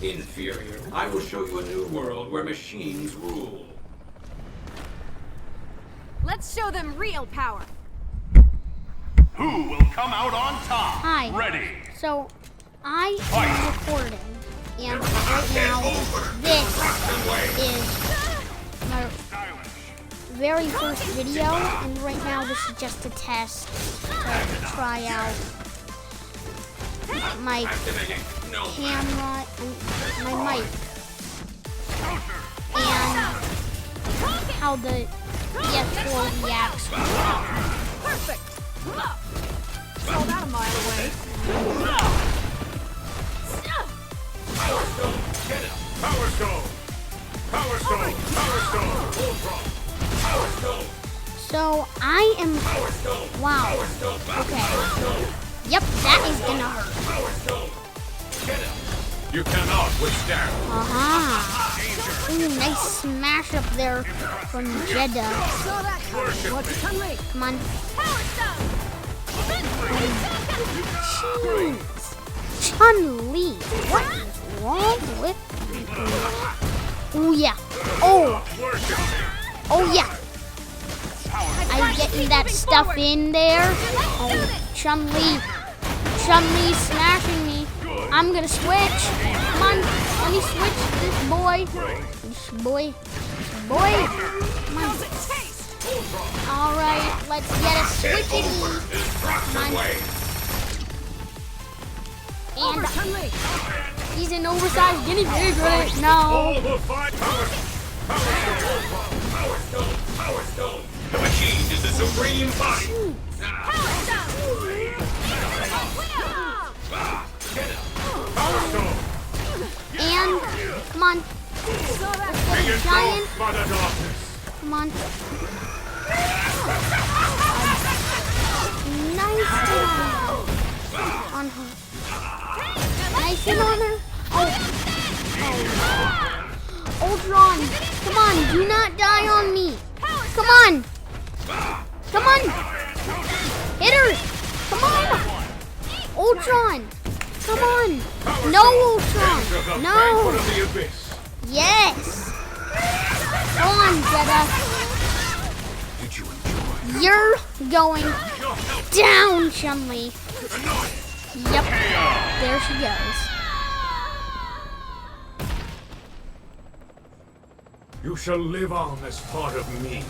Inferior. I will show you a new world where machines rule. Let's show them real power. Who will come out on top? Hi. Ready. So, I am recording, and right now, this is my very first video, and right now this is just a test to try out my camera and my mic, and how the PS4 reacts. Perfect. Saw that a mile away. Power Stone. Get it. Power Stone. Power Stone. Power Stone. Ultron. Power Stone. So I am. Power Stone. Wow. Power Stone. Okay. Power Stone. Yep, that is gonna hurt. Power Stone. Get it. You cannot withstand. Ooh, nice smash up there from Jedah. Saw that coming. What's Chun-Li? Come on. Power Stone. Jeez. Chun-Li. What is wrong with you? Oh yeah. Oh yeah. I'm getting that stuff in there. Oh, Chun-Li. Chun-Li smashing me. I'm gonna switch. Come on. Let me switch this boy. This boy. Come on. Alright, let's get a switchity. Come on. And he's an oversized guinea pig right now. Power Stone. The machine is the supreme body. Power Stone. Power Stone. And come on. Saw that. Let's get a giant. Come on. Nice hit on her. Nice hit on her. Oh. Ultron. Come on. Do not die on me. Come on. Come on. Hit her. Come on. Ultron. Come on. No, Ultron. No. Yes. Go on, Jedah. You're going down, Chun-Li. Yep. There she goes. You shall live on as part of me.